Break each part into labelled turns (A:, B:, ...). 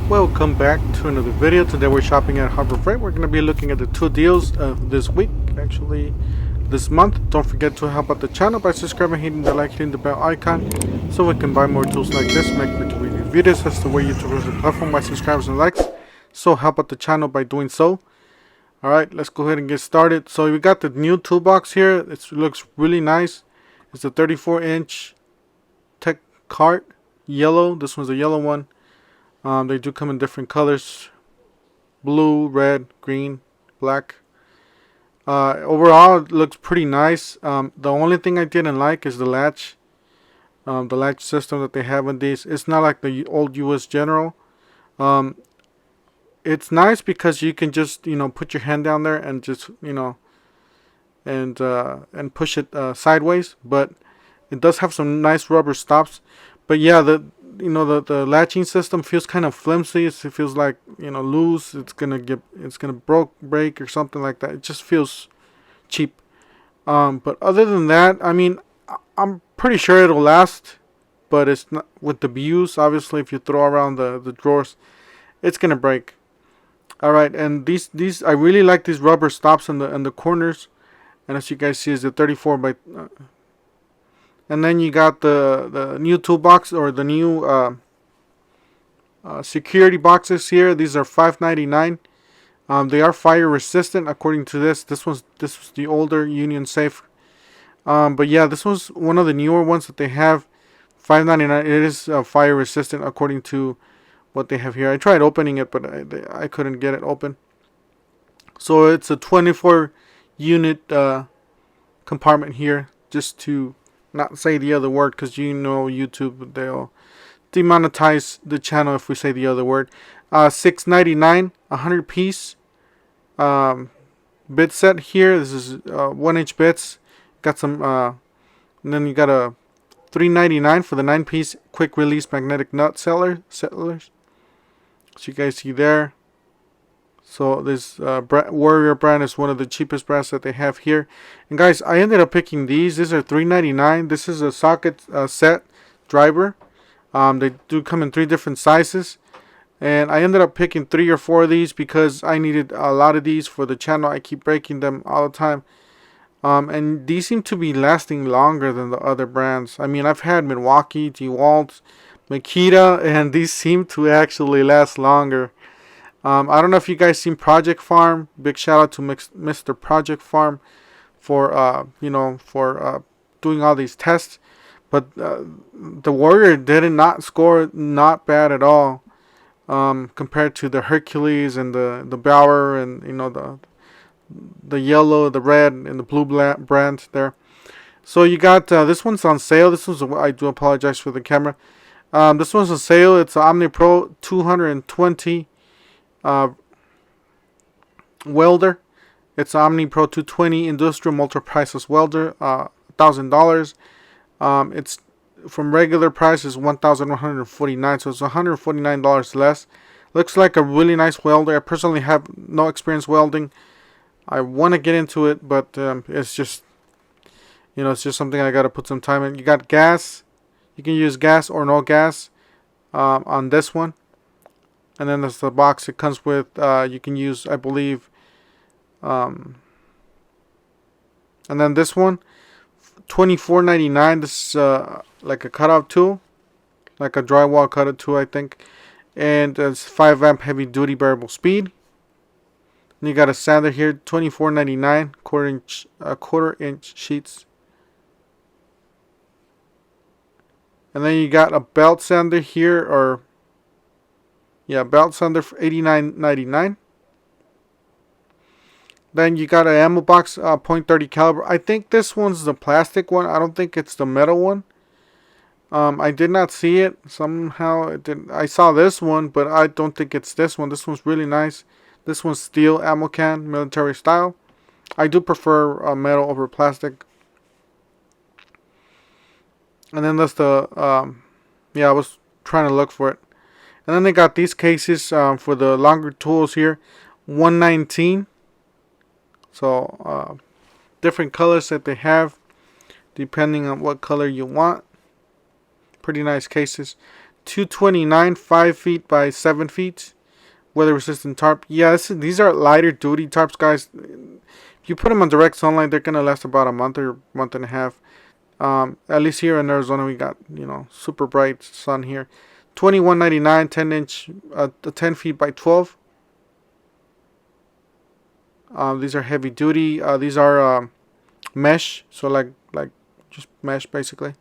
A: Welcome back to another video. Today we're shopping at Harbor Freight. We're going to be looking at the two deals of this week, actually this month. Don't forget to help out the channel by subscribing, hitting the like, hitting the bell icon so we can buy more tools like this, make review videos. That's the way YouTube runs the platform, by subscribers and likes. So help out the channel by doing so. Alright, let's go ahead and get started. So we got the new toolbox here. It looks really nice. It's a 34-inch tech cart, yellow. This one's a yellow one. They do come in different colors: blue, red, green, black. Overall, it looks pretty nice. The only thing I didn't like is the latch. The latch system that they have in these. It's not like the old US General. It's nice because you can just put your hand down there and just and push it sideways. But it does have some nice rubber stops. But yeah, the latching system feels kind of flimsy. It feels like loose. It's gonna break or something like that. It just feels cheap. But other than that, I mean, I'm pretty sure it'll last. But it's not with the views. Obviously, if you throw around the drawers, it's gonna break. All right, and these I really like these rubber stops in the corners. And as you guys see, is the 34 by. And then you got the new toolbox, or the new security boxes here. These are $5.99. They are fire resistant according to this. This was the older Union Safe. But yeah, this was one of the newer ones that they have. $5.99. It is fire resistant according to what they have here. I tried opening it, but I couldn't get it open. So it's a 24 unit compartment here, just to not say the other word, because YouTube, they'll demonetize the channel if we say the other word. $6.99, 100 piece bit set here. This is 1-inch bits. Got some and then you got a $3.99 for the 9-piece quick release magnetic nut settlers. So you guys see there. So this Warrior brand is one of the cheapest brands that they have here. And guys, I ended up picking these. These are $3.99. This is a socket set driver. They do come in 3 different sizes. And I ended up picking 3 or 4 of these because I needed a lot of these for the channel. I keep breaking them all the time. And these seem to be lasting longer than the other brands. I mean, I've had Milwaukee, DeWalt, Makita, and these seem to actually last longer. I don't know if you guys seen Project Farm. Big shout out to Mr. Project Farm for doing all these tests. But the Warrior did not score not bad at all compared to the Hercules and the Bauer and the yellow, the red, and the blue brand there. So you got this one's on sale. This was I do apologize for the camera. This one's on sale. It's an Omni Pro 220. Welder. It's Omni Pro 220 industrial multi-prices welder, $1,000. It's from regular price is $1,149, so it's $149 less. Looks like a really nice welder. I personally have no experience welding. I want to get into it, but it's just it's just something I got to put some time in. You got gas. You can use gas or no gas on this one. And then there's the box it comes with. You can use, I believe. And then this one, $24.99. This is like a cutout tool, like a drywall cutout tool, I think. And it's 5 amp heavy duty variable speed. And you got a sander here, $24.99, quarter inch sheets. And then you got a belt sander here, or belt sander for $89.99. Then you got an ammo box, .30 caliber. I think this one's the plastic one. I don't think it's the metal one. I did not see it. Somehow it didn't. I saw this one, but I don't think it's this one. This one's really nice. This one's steel ammo can, military style. I do prefer metal over plastic. And then that's the I was trying to look for it. And then they got these cases for the longer tools here, $119. So different colors that they have, depending on what color you want. Pretty nice cases. 229, 5 feet by 7 feet. Weather resistant tarp. Yeah, these are lighter duty tarps, guys. If you put them on direct sunlight, they're gonna last about a month or month and a half. At least here in Arizona, we got, you know, super bright sun here. 21.99, 10-inch, 10 feet by 12. These are heavy duty. These are mesh, so like just mesh basically.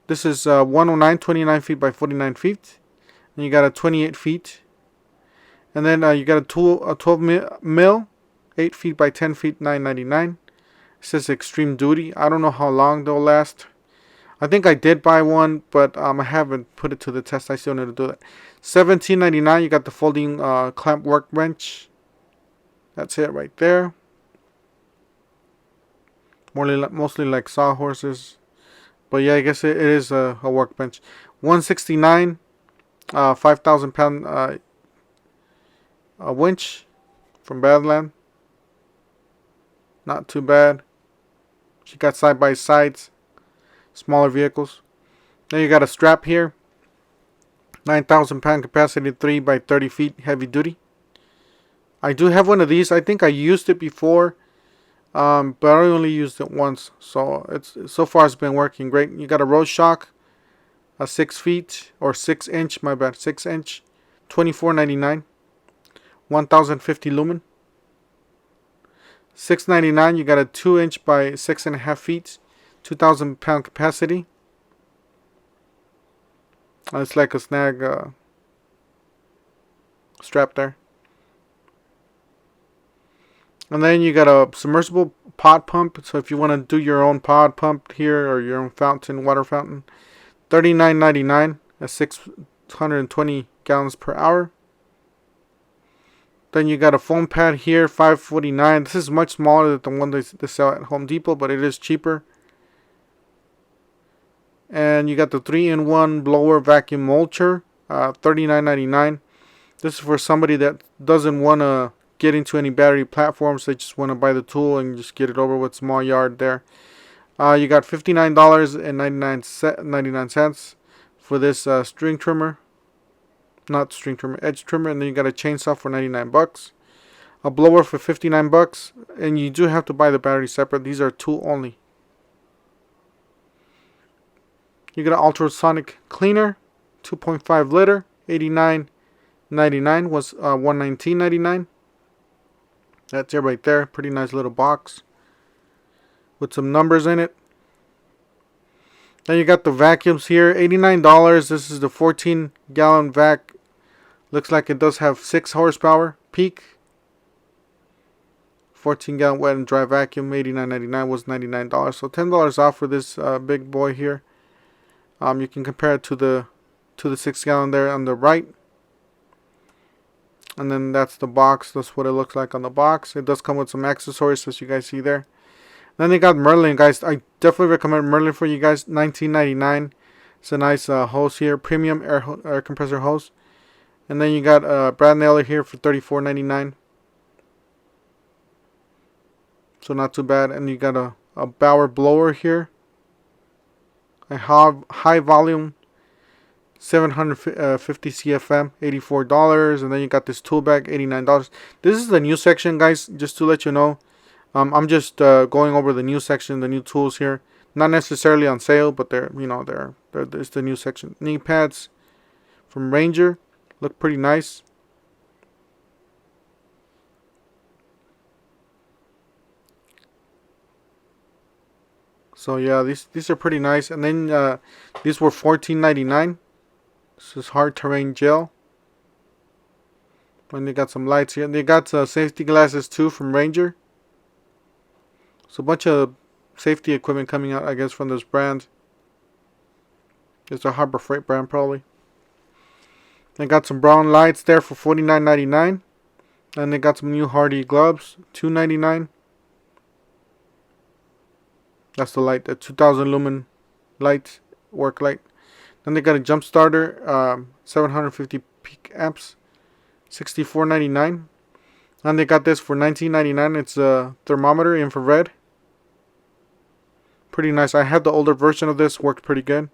A: This is 109, 29 feet by 49 feet. And you got a 28 feet. And then you got a 12 mil, 8 feet by 10 feet, 9.99. It says extreme duty. I don't know how long they'll last. I think I did buy one, but I haven't put it to the test. I still need to do that. $17.99. You got the folding clamp workbench. That's it right there. Mostly like sawhorses. But yeah, I guess it is a workbench. $169. 5,000 pound a winch from Badland. Not too bad. She got side by sides, smaller vehicles. Then you got a strap here. 9,000 pound capacity, 3 by 30 feet, heavy duty. I do have one of these. I think I used it before, but I only used it once. So so far it's been working great. You got a road shock, a 6 feet or 6 inch. My bad, 6 inch, $24.99. 1,050 lumen. $6.99. You got a 2 inch by 6.5 feet, 2,000 pound capacity. It's like a snag strap there. And then you got a submersible pod pump. So if you want to do your own pod pump here or your own fountain, water fountain, $39.99 at 620 gallons per hour. Then you got a foam pad here, $549. This is much smaller than the one they sell at Home Depot, but it is cheaper. And you got the 3-in-1 blower vacuum mulcher, $39.99. This is for somebody that doesn't want to get into any battery platforms. They just want to buy the tool and just get it over with, small yard there. You got $59.99 for this string trimmer. Not string trimmer, edge trimmer. And then you got a chainsaw for $99. A blower for $59. And you do have to buy the battery separate. These are tool only. You got an ultrasonic cleaner, 2.5 liter, $89.99 was $119.99. That's it right there. Pretty nice little box with some numbers in it. Then you got the vacuums here, $89. This is the 14-gallon vac. Looks like it does have 6 horsepower peak. 14-gallon wet and dry vacuum, $89.99 was $99. So $10 off for this big boy here. You can compare it to the 6-gallon there on the right. And then that's the box. That's what it looks like on the box. It does come with some accessories, as you guys see there. Then they got Merlin, guys. I definitely recommend Merlin for you guys. $19.99. It's a nice hose here, premium air compressor hose. And then you got Brad Nailer here for $34.99. So not too bad. And you got a Bauer blower here. A high volume 750 CFM, $84. And then you got this tool bag, $89. This is the new section, guys, just to let you know. I'm just going over the new section, the new tools here. Not necessarily on sale, but it's the new section. Knee pads from Ranger, look pretty nice. So yeah, these are pretty nice. And then these were $14.99. This is hard terrain gel. And they got some lights here. They got safety glasses too from Ranger. So a bunch of safety equipment coming out, I guess, from this brand. It's a Harbor Freight brand, probably. They got some brown lights there for $49.99. And they got some new Hardy gloves, $2.99. That's the light, the 2000 lumen light, work light. Then they got a jump starter, 750 peak amps, $64.99. And they got this for $19.99. It's a thermometer, infrared. Pretty nice. I had the older version of this, worked pretty good.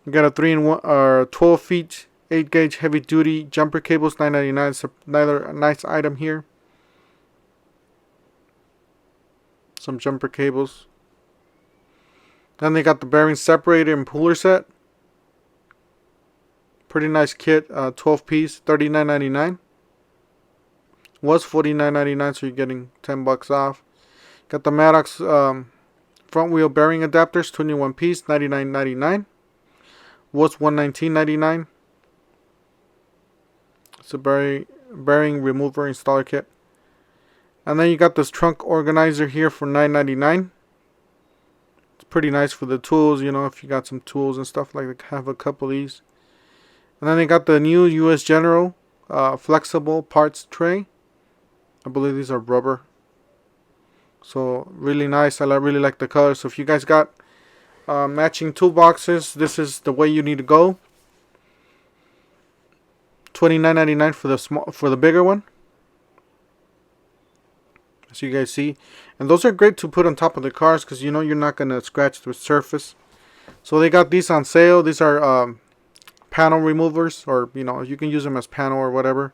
A: You got a 3-in-1 or 12 feet 8 gauge heavy duty jumper cables, $9.99. It's another nice item here. Some jumper cables. Then they got the bearing separator and puller set. Pretty nice kit, 12 piece, $39.99. Was $49.99, so you're getting $10 off. Got the Maddox front wheel bearing adapters, 21 piece, $99.99. Was $119.99. It's a bearing remover installer kit. And then you got this trunk organizer here for $9.99. It's pretty nice for the tools, you know, if you got some tools and stuff like that. Have a couple of these. And then they got the new US General flexible parts tray. I believe these are rubber. So really nice. I really like the color. So if you guys got matching toolboxes, this is the way you need to go. $29.99 for the bigger one. As you guys see, and those are great to put on top of the cars because you know you're not gonna scratch the surface. So they got these on sale. These are panel removers, or you know, you can use them as panel or whatever.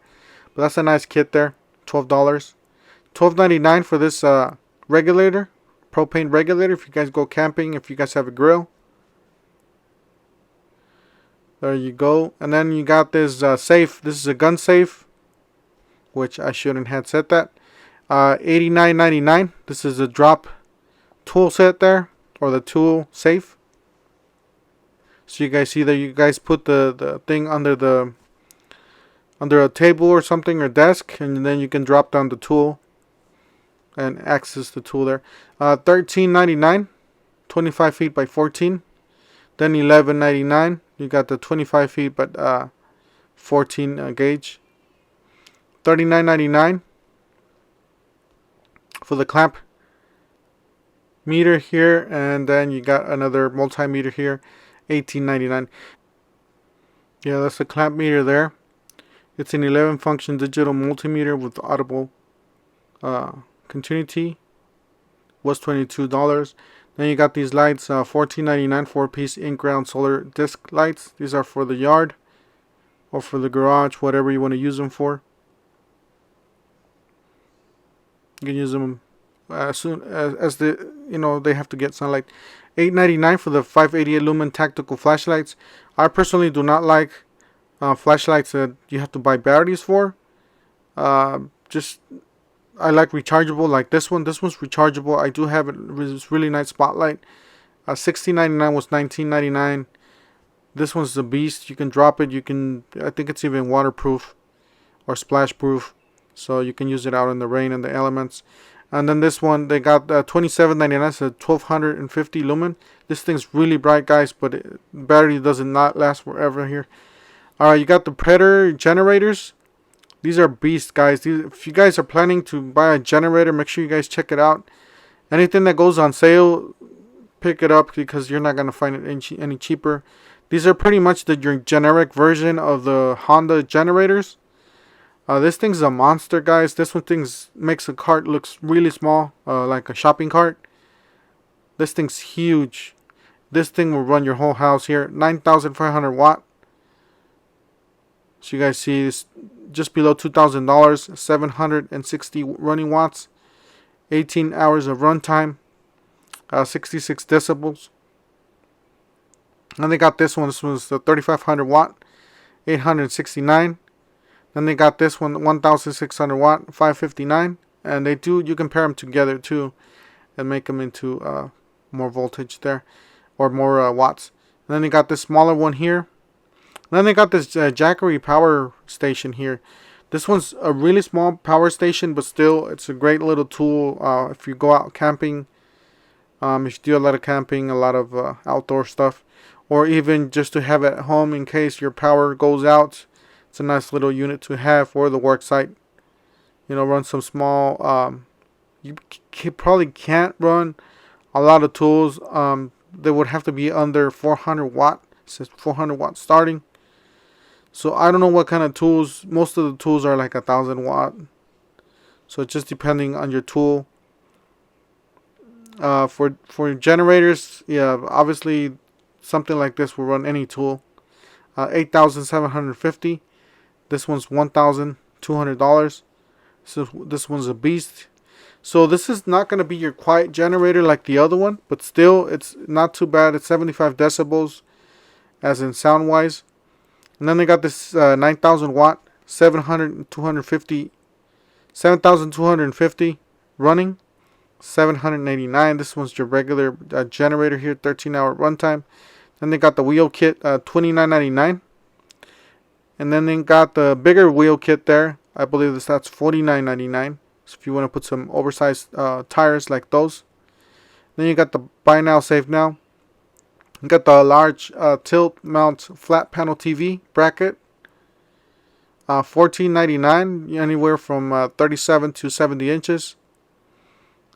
A: But that's a nice kit there. $12. $12.99 for this regulator, propane regulator. If you guys go camping, if you guys have a grill. There you go. And then you got this safe. This is a gun safe, which I shouldn't have said that. $89.99. This is a drop tool set there, or the tool safe. So you guys see that you guys put the thing under a table or something, or desk, and then you can drop down the tool and access the tool there. $13.99, 25 feet by 14. Then $11.99. You got the 25 feet but 14 gauge. $39.99 for the clamp meter here, and then you got another multimeter here, $18.99. Yeah, that's the clamp meter there. It's an 11 function digital multimeter with audible continuity. Was $22. Then you got these lights, $14.99, 4-piece in-ground solar disc lights. These are for the yard or for the garage, whatever you want to use them for. You can use them as soon as they have to get sunlight. $8.99 for the 588 lumen tactical flashlights. I personally do not like flashlights that you have to buy batteries for. I like rechargeable, like this one. This one's rechargeable. I do have it. It's really nice spotlight. $16.99 was $19.99. This one's the beast. You can drop it. I think it's even waterproof or splash proof, so you can use it out in the rain and the elements. And then this one, they got $27.99. It's a 1250 lumen. This thing's really bright, guys, but the battery does not last forever here. Alright, you got the Predator generators. These are beasts, guys. If you guys are planning to buy a generator, make sure you guys check it out. Anything that goes on sale, pick it up, because you're not going to find it any cheaper. These are pretty much your generic version of the Honda generators. This thing's a monster, guys. This one makes a cart looks really small, like a shopping cart. This thing's huge. This thing will run your whole house here. 9,500 watt. So you guys see this just below $2,000, 760 running watts, 18 hours of runtime, 66 decibels. And they got this one. This one's the 3,500 watt, 869. Then they got this one, 1,600 watt, 559. And you can pair them together too, and make them into more voltage there, or more watts. And then they got this smaller one here. Then they got this Jackery power station here. This one's a really small power station, but still, it's a great little tool if you go out camping. If you do a lot of camping, a lot of outdoor stuff, or even just to have at home in case your power goes out. It's a nice little unit to have for the work site. You know, run some small. You probably can't run a lot of tools. They would have to be under 400 watt. It says 400 watt starting. So I don't know what kind of tools. Most of the tools are like 1,000 watt. So it's just depending on your tool. For generators, yeah, obviously something like this will run any tool. 8,750. This one's $1,200. So this one's a beast. So this is not going to be your quiet generator like the other one, but still it's not too bad. It's 75 decibels as in sound wise. And then they got this 9,000 watt 7,250 running, 789. This one's your regular generator here, 13-hour runtime. Then they got the wheel kit, $29.99. And then they got the bigger wheel kit there. I believe that's $49.99. So if you want to put some oversized tires like those. Then you got the buy now, save now. You got the large tilt mount flat panel TV bracket. $14.99, anywhere from 37 to 70 inches.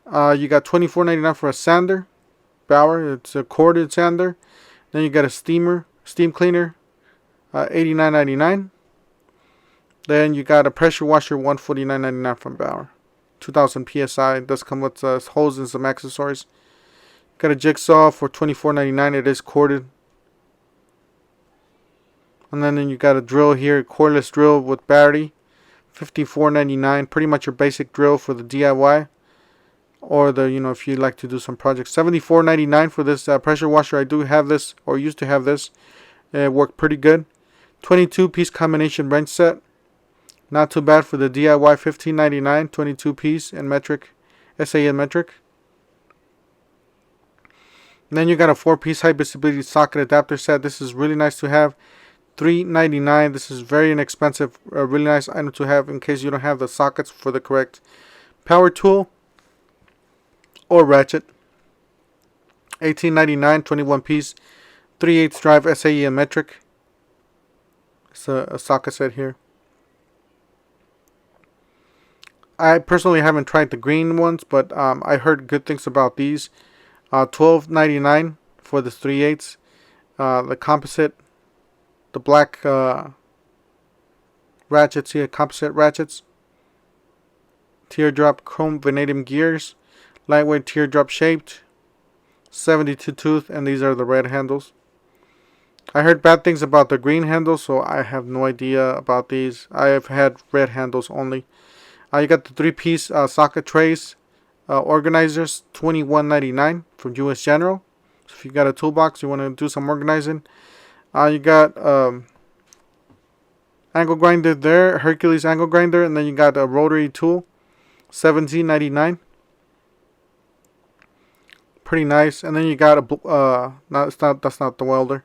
A: You got $24.99 for a sander. Bauer, it's a corded sander. Then you got a steam cleaner, $89.99. Then you got a pressure washer, $149.99 from Bauer. 2000 psi. It does come with hose and some accessories. Got a jigsaw for $24.99. It is corded. And then you got a drill here, cordless drill with battery, $54.99. Pretty much your basic drill for the DIY, or the if you like to do some projects. $74.99 for this pressure washer. I do have this, or used to have this. It worked pretty good. 22-piece combination wrench set. Not too bad for the DIY. $15.99, 22-piece in metric, SAE in metric. And then you got a 4-piece high visibility socket adapter set. This is really nice to have. $3.99. This is very inexpensive. A really nice item to have in case you don't have the sockets for the correct power tool or ratchet. $18.99, 21-piece, 3/8 drive SAE in metric. It's a socket set here. I personally haven't tried the green ones, but I heard good things about these. $12.99 for this 3/8. The composite, the black ratchets here, composite ratchets. Teardrop chrome vanadium gears, lightweight teardrop shaped, 72 tooth, and these are the red handles. I heard bad things about the green handles, so I have no idea about these. I have had red handles only. You got the 3-piece socket trays, organizers, $21.99 from US General. So if you got a toolbox, you want to do some organizing. You got angle grinder there, Hercules angle grinder, and then you got a rotary tool, $17.99. Pretty nice. And then you got a that's not the welder.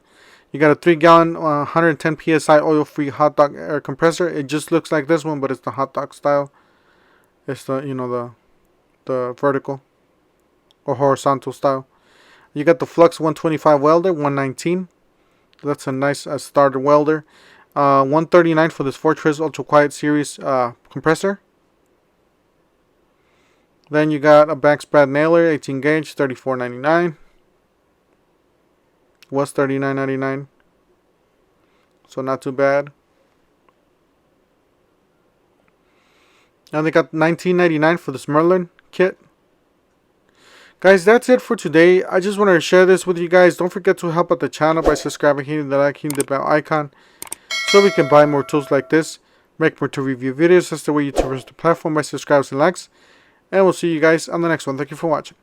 A: You got a 3-gallon 110 psi oil-free hot dog air compressor. It just looks like this one, but it's the hot dog style. It's the the vertical or horizontal style. You got the Flux 125 welder, $119. That's a nice starter welder. $139 for this Fortress Ultra Quiet Series compressor. Then you got a backspat nailer, 18 gauge, $34.99. Was $39.99. So not too bad. And they got $19.99 for this Merlin kit. Guys, that's it for today. I just wanted to share this with you guys. Don't forget to help out the channel by subscribing, hitting the like, hitting the bell icon, so we can buy more tools like this, make more to review videos. That's the way YouTubers the platform, by subscribes and likes. And we'll see you guys on the next one. Thank you for watching.